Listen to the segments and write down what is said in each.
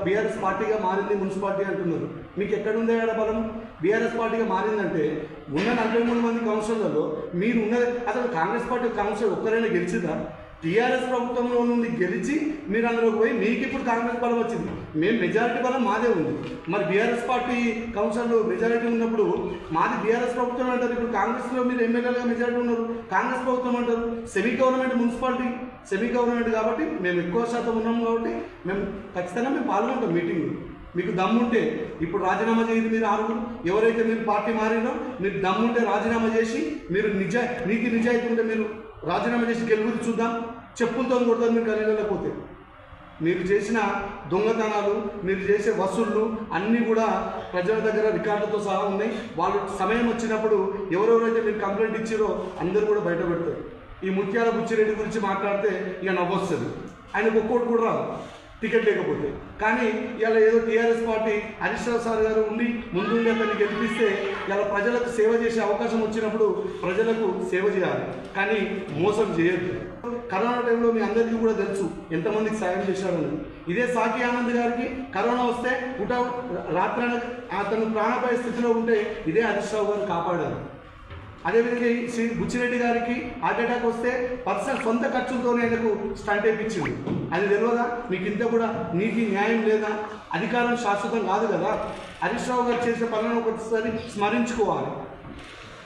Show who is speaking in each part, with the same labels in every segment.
Speaker 1: BRS పార్టీగా మారింది municipality అంటున్నారు. మీకు ఎక్కడుందే ఆడ బలం? బీఆర్ఎస్ పార్టీగా మారిందంటే ఉన్న 43 మంది కౌన్సిలర్లలో మీరు ఉన్నది అసలు కాంగ్రెస్ పార్టీ కౌన్సిలర్ ఒక్కరైనా గెలిచిందా? టీఆర్ఎస్ ప్రభుత్వంలో నుండి గెలిచి మీరు అందులోకి పోయి మీకు ఇప్పుడు కాంగ్రెస్ బలం వచ్చింది. మేము మెజారిటీ బలం మాదే ఉంది. మరి బీఆర్ఎస్ పార్టీ కౌన్సిలర్లు మెజారిటీ ఉన్నప్పుడు మాది బీఆర్ఎస్ ప్రభుత్వం అంటారు. ఇప్పుడు కాంగ్రెస్లో మీరు ఎమ్మెల్యేలుగా మెజారిటీ ఉన్నారు, కాంగ్రెస్ ప్రభుత్వం అంటారు. Semi government municipality, semi government కాబట్టి మేము ఎక్కువ శాతం ఉన్నాం కాబట్టి మేము ఖచ్చితంగా మేము పాల్గొంటాం మీటింగ్. మీకు దమ్ముంటే ఇప్పుడు రాజీనామా చేయండి. మీరు ఆరుగురు ఎవరైతే మీరు పార్టీ మారినో మీరు దమ్ముంటే రాజీనామా చేసి మీరు నీకు నిజాయితీ ఉంటే మీరు రాజీనామా చేసి గెలుగురి చూద్దాం. చెప్పులతో కొడతారు మీరు కలిగలేకపోతే. మీరు చేసిన దొంగతనాలు, మీరు చేసే వసూళ్ళు అన్నీ కూడా ప్రజల దగ్గర రికార్డులతో సహా ఉన్నాయి. వాళ్ళు సమయం వచ్చినప్పుడు ఎవరెవరైతే మీరు కంప్లైంట్ ఇచ్చారో అందరూ కూడా బయట పెడతారు. ఈ ముత్యాల బుచ్చిరెడ్డి గురించి మాట్లాడితే ఇక నవ్వొస్తుంది. ఆయనకు ఒక్కోటి కూడా రాదు టికెట్ లేకపోతే. కానీ ఇలా ఏదో TRS party Harish Rao sir గారు ఉండి ముందుండి అతన్ని గెలిపిస్తే ఇలా ప్రజలకు సేవ చేసే అవకాశం వచ్చినప్పుడు ప్రజలకు సేవ చేయాలి, కానీ మోసం చేయొద్దు. కరోనా టైంలో మీ అందరికీ కూడా తెలుసు ఎంతమందికి సాయం చేశారని. ఇదే సాకి ఆనంద్ గారికి కరోనా వస్తే రాత్రి అతను ప్రాణాపాయ స్థితిలో ఉంటే ఇదే హరీష్ రావు గారు కాపాడారు. అదేవిధంగా శ్రీ బుచ్చిరెడ్డి గారికి హార్ట్ అటాక్ వస్తే పర్సనల్ సొంత ఖర్చులతోనే ఆయనకు స్టంట్ వేయించింది. అది తెలియదా మీకు? ఇంత కూడా నీతి న్యాయం లేదా? అధికారం శాశ్వతం కాదు కదా. హరీష్ రావు గారు చేసిన పనులను ఒకసారి స్మరించుకోవాలి.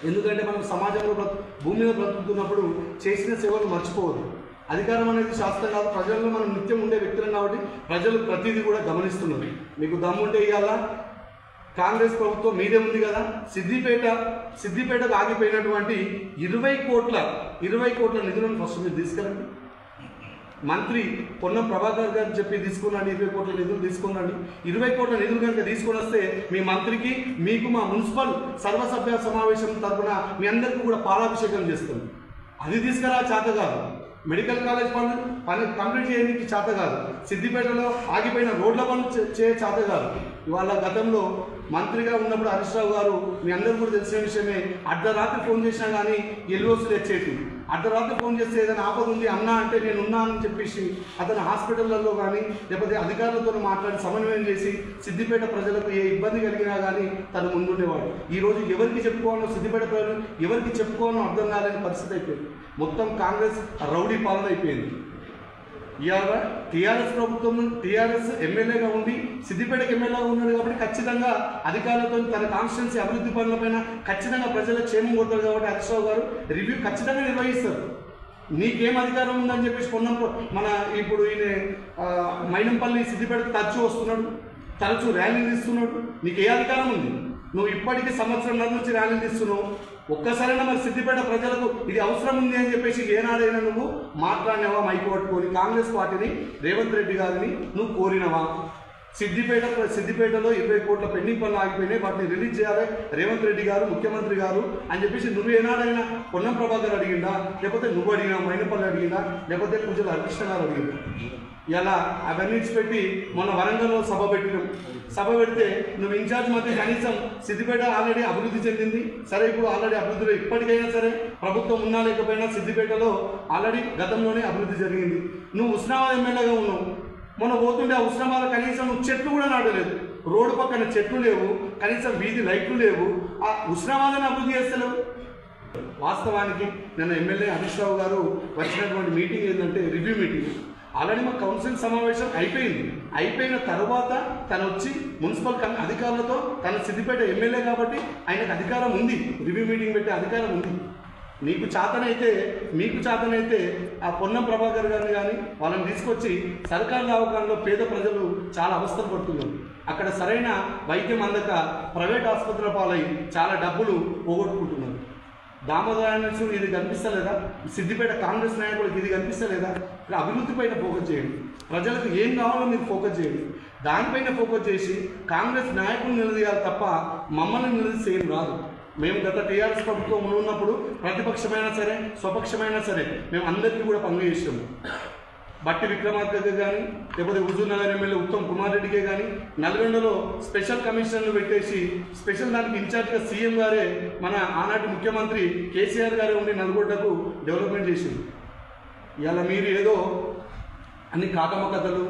Speaker 1: ఎందుకంటే మనం సమాజంలో భూమి మీద బ్రతుకుతున్నప్పుడు చేసిన సేవలు మర్చిపోవద్దు. అధికారం అనేది శాస్త్రం కాదు. ప్రజల్లో మనం నిత్యం ఉండే వ్యక్తులం కాబట్టి ప్రజలు ప్రతిదీ కూడా గమనిస్తున్నారు. మీకు దమ్ముంటే ఇవాళ కాంగ్రెస్ ప్రభుత్వం మీదే ఉంది కదా. సిద్దిపేటకు ఆగిపోయినటువంటి 20 కోట్ల నిధులను ఫస్ట్ మీరు తీసుకెళ్ళండి. మంత్రి పొన్నం ప్రభాకర్ గారు చెప్పి తీసుకున్నాండి 20 కోట్ల నిధులు తీసుకున్నాండి. 20 కోట్ల నిధులు కనుక తీసుకొని వస్తే మీ మంత్రికి మీకు మా మున్సిపల్ సర్వసభ్య సమావేశం తరఫున మీ అందరికీ కూడా పాలాభిషేకం చేస్తాం. అది తీసుకురా చేత కాదు. మెడికల్ కాలేజ్ పనులు కంప్లీట్ చేయడానికి చేత కాదు. సిద్దిపేటలో ఆగిపోయిన రోడ్ల పనులు చేయ చేత కాదు. ఇవాళ గతంలో మంత్రిగా ఉన్నప్పుడు హరీష్ రావు గారు మీ అందరూ కూడా తెలిసిన విషయమే, అర్ధరాత్రి ఫోన్ చేసినా కానీ ఎల్ఓసి తెచ్చేది. అర్ధరాత్రి ఫోన్ చేస్తే ఏదైనా ఆపద ఉంది అన్నా అంటే నేను ఉన్నా అని చెప్పేసి అతను హాస్పిటళ్లలో కానీ లేకపోతే అధికారులతో మాట్లాడి సమన్వయం చేసి సిద్దిపేట ప్రజలకు ఏ ఇబ్బంది కలిగినా కానీ తను ముందుండేవాడు. ఈరోజు ఎవరికి చెప్పుకోవాలో సిద్దిపేట ప్రజలు ఎవరికి చెప్పుకోవాలో అర్థం కాలేని పరిస్థితి అయిపోయింది. మొత్తం కాంగ్రెస్ రౌడీ పాలన అయిపోయింది. ఇవాళ టీఆర్ఎస్ ప్రభుత్వం టీఆర్ఎస్ ఎమ్మెల్యేగా ఉండి సిద్దిపేటకి ఎమ్మెల్యేగా ఉన్నాడు కాబట్టి ఖచ్చితంగా అధికారులతో తన కాన్స్టిట్యున్సీ అభివృద్ధి పనులపైన ఖచ్చితంగా ప్రజల క్షేమం కొడతారు కాబట్టి హరీష్ రావు గారు రివ్యూ ఖచ్చితంగా నిర్వహిస్తారు. నీకేం అధికారం ఉందని చెప్పేసి మన ఇప్పుడు ఈయన మైనంపల్లి సిద్దిపేటకు తరచూ ర్యాలీలు ఇస్తున్నాడు. నీకు ఏ అధికారం ఉంది? నువ్వు ఇప్పటికీ సంవత్సరం నుంచి ర్యాలీలు తీస్తున్నావు. ఒక్కసారైనా మరి సిద్దిపేట ప్రజలకు ఇది అవసరం ఉంది అని చెప్పేసి ఏనాడైనా నువ్వు మాట్లాడినావా? మైకు పట్టుకొని కాంగ్రెస్ పార్టీని రేవంత్ రెడ్డి గారిని నువ్వు కోరినవా? సిద్దిపేటలో 20 కోట్ల పెండింగ్ పనులు ఆగిపోయినాయి, వాటిని రిలీజ్ చేయాలి రేవంత్ రెడ్డి గారు ముఖ్యమంత్రి గారు అని చెప్పేసి నువ్వు ఏనాడైనా పొన్నం ప్రభాకర్ అడిగిందా? లేకపోతే నువ్వు అడిగినా? మైనపల్లి అడిగిందా? లేకపోతే పూజల హరికృష్ణ గారు అడిగిందా? ఇలా అవన్నీ పెట్టి మొన్న వరంగల్లో సభ పెడితే నువ్వు ఇన్ఛార్జ్ మంత్రి కనీసం సిద్దిపేట ఆల్రెడీ అభివృద్ధి చెందింది సరే, ఇప్పుడు ఆల్రెడీ అభివృద్ధిలో ఇప్పటికైనా సరే ప్రభుత్వం ఉన్నా లేకపోయినా సిద్దిపేటలో ఆల్రెడీ గతంలోనే అభివృద్ధి జరిగింది. నువ్వు ఉస్నాబాద్ ఎమ్మెల్యేగా ఉన్నావు. మొన్న పోతుండే ఆ ఉస్నాబాద్ కనీసం నువ్వు చెట్లు కూడా నాటలేదు. రోడ్డు పక్కన చెట్లు లేవు, కనీసం వీధి లైట్లు లేవు. ఆ ఉస్నాబాద్ని అభివృద్ధి చేస్తలేవు. వాస్తవానికి నిన్న ఎమ్మెల్యే హరీష్ రావు గారు వచ్చినటువంటి మీటింగ్ ఏంటంటే రివ్యూ మీటింగ్. ఆల్రెడీ మా కౌన్సిల్ సమావేశం అయిపోయిన తర్వాత తను వచ్చి మున్సిపల్ అధికారులతో తన సిద్దిపేట ఎమ్మెల్యే కాబట్టి ఆయనకు అధికారం ఉంది, రివ్యూ మీటింగ్ పెట్టే అధికారం ఉంది. మీకు చేతనైతే ఆ పొన్నం ప్రభాకర్ గారిని కానీ వాళ్ళని తీసుకొచ్చి సర్కారు దవాఖానలో పేద ప్రజలు చాలా అవస్థలు పడుతున్నారు. అక్కడ సరైన వైద్యం అందక ప్రైవేట్ ఆసుపత్రుల పాలై చాలా డబ్బులు పోగొట్టుకుంటున్నారు. దామోదరాయణుడు ఇది కనిపిస్తలేదా? సిద్దిపేట కాంగ్రెస్ నాయకులకు ఇది కనిపిస్తలేదా? అభివృద్ధి పైన ఫోకస్ చేయండి. ప్రజలకు ఏం కావాలో మీరు ఫోకస్ చేయండి. దానిపైన ఫోకస్ చేసి కాంగ్రెస్ నాయకులు నిలదీయాలి తప్ప మమ్మల్ని నిలదీస్తే ఏం రాదు. మేము గత టీఆర్ఎస్ ప్రభుత్వం ఉన్నప్పుడు ప్రతిపక్షమైనా సరే స్వపక్షమైనా సరే మేము అందరికీ కూడా పనులు చేసాము. బట్టి విక్రమార్కకే కానీ లేకపోతే హుజూర్నగర్ ఎమ్మెల్యే ఉత్తమ్ కుమార్ రెడ్డికే కానీ నల్గొండలో స్పెషల్ కమిషనర్లు పెట్టేసి స్పెషల్ దానికి ఇన్ఛార్జ్గా సీఎం గారే మన ఆనాటి ముఖ్యమంత్రి కేసీఆర్ గారే ఉండి నల్గొండకు డెవలప్మెంట్ చేసింది. ఇవాళ మీరు ఏదో అన్ని కాకమ్మ కథలు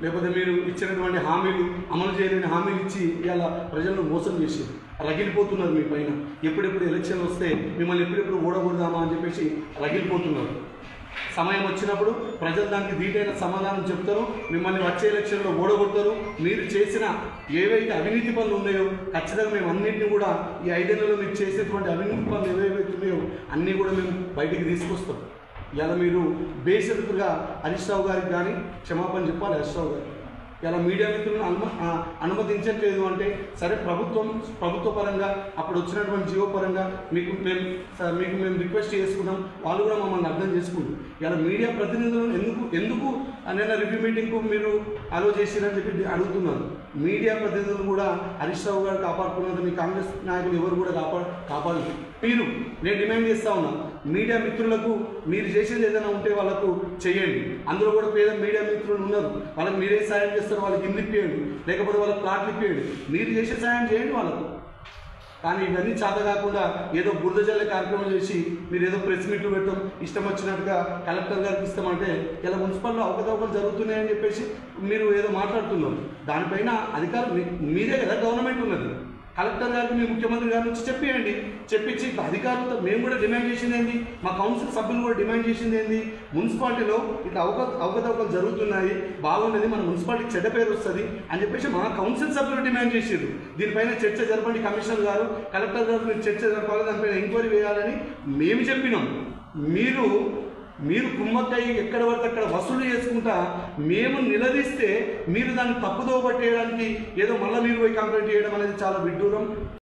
Speaker 1: లేకపోతే మీరు ఇచ్చినటువంటి హామీలు అమలు చేయలేని హామీలు ఇచ్చి ఇవాళ ప్రజలను మోసం చేసి రగిలిపోతున్నారు మీ పైన. ఎప్పుడెప్పుడు ఎలక్షన్లు వస్తే మిమ్మల్ని ఎప్పుడెప్పుడు ఓడగొడదామా అని చెప్పేసి రగిలిపోతున్నారు. సమయం వచ్చినప్పుడు ప్రజలు దానికి ధీటైన సమాధానం చెప్తారు, మిమ్మల్ని వచ్చే ఎలక్షన్లో ఓడగొడతారు. మీరు చేసిన ఏవైతే అవినీతి పనులు ఉన్నాయో ఖచ్చితంగా మేము అన్నింటినీ కూడా ఈ 5 ఏళ్లలో మీరు చేసేటువంటి అవినీతి పనులు ఏవైతే ఉన్నాయో అన్నీ కూడా మేము బయటికి తీసుకొస్తాం. ఇలా మీరు బేషరతుగా హరీష్ రావు గారికి కానీ క్షమాపణ చెప్పాలి. హరీష్ రావు గారు ఇలా మీడియా మిత్రులను అనుమతించట్లేదు అంటే సరే, ప్రభుత్వ పరంగా అప్పుడు వచ్చినటువంటి జీవో పరంగా మీకు మేము రిక్వెస్ట్ చేసుకున్నాం, వాళ్ళు కూడా మమ్మల్ని అర్థం చేసుకుంటారు. ఇలా మీడియా ప్రతినిధులను ఎందుకు నిన్న రివ్యూ మీటింగ్కు మీరు అలో చేసిరని చెప్పి అడుగుతున్నారు. మీడియా ప్రతినిధులు కూడా హరీష్ రావు గారు కాపాడుకున్నంత మీ కాంగ్రెస్ నాయకులు ఎవరు కూడా కాపాడలేదు. నేను డిమాండ్ చేస్తూ ఉన్నాను, మీడియా మిత్రులకు మీరు చేసేది ఏదైనా ఉంటే వాళ్ళకు చేయండి. అందులో కూడా పేద మీడియా మిత్రులు ఉన్నారు, వాళ్ళకి మీరే సాయం చేస్తారు, వాళ్ళకి ఇల్లు ఇప్పియండి, లేకపోతే వాళ్ళకి ప్లాట్లు ఇప్పియండి, మీరు చేసే సాయం చేయండి వాళ్ళకు. కానీ ఇవన్నీ చేత కాకుండా ఏదో బురద జల్లే కార్యక్రమం చేసి మీరు ఏదో ప్రెస్ మీట్లు పెట్టడం, ఇష్టం వచ్చినట్టుగా కలెక్టర్ గారికి ఇస్తామంటే ఇలా మున్సిపల్లో అవకతవకలు జరుగుతున్నాయని చెప్పేసి మీరు ఏదో మాట్లాడుతున్నారు. దానిపైన అధికారం మీదే కదా, గవర్నమెంట్ ఉన్నది. కలెక్టర్ గారికి మీ ముఖ్యమంత్రి గారి నుంచి చెప్పించి అధికారులతో మేము కూడా డిమాండ్ చేసింది ఏంది, మా కౌన్సిల్ సభ్యులు కూడా డిమాండ్ చేసింది ఏంది, మున్సిపాలిటీలో ఇట్లా అవకతవకలు జరుగుతున్నాయి, బాగున్నది, మన మున్సిపాలిటీకి చెడ్డ పేరు వస్తుంది అని చెప్పేసి మా కౌన్సిల్ సభ్యులు డిమాండ్ చేసారు. దీనిపైన చర్చ జరపండి, కమిషనర్ గారు కలెక్టర్ గారు మీరు చర్చ జరపాలి, దానిపైన ఎంక్వైరీ వేయాలని మేము చెప్పినాం. మీరు కుమ్మక్కయ్యి ఎక్కడ పడితే అక్కడ వసూలు చేసుకుంటా మేము నిలదీస్తే మీరు దాన్ని తప్పుదోవ పట్టేయడానికి ఏదో మళ్ళీ మీరు పోయి కంప్లైంట్ చేయడం అనేది చాలా విడ్డూరం.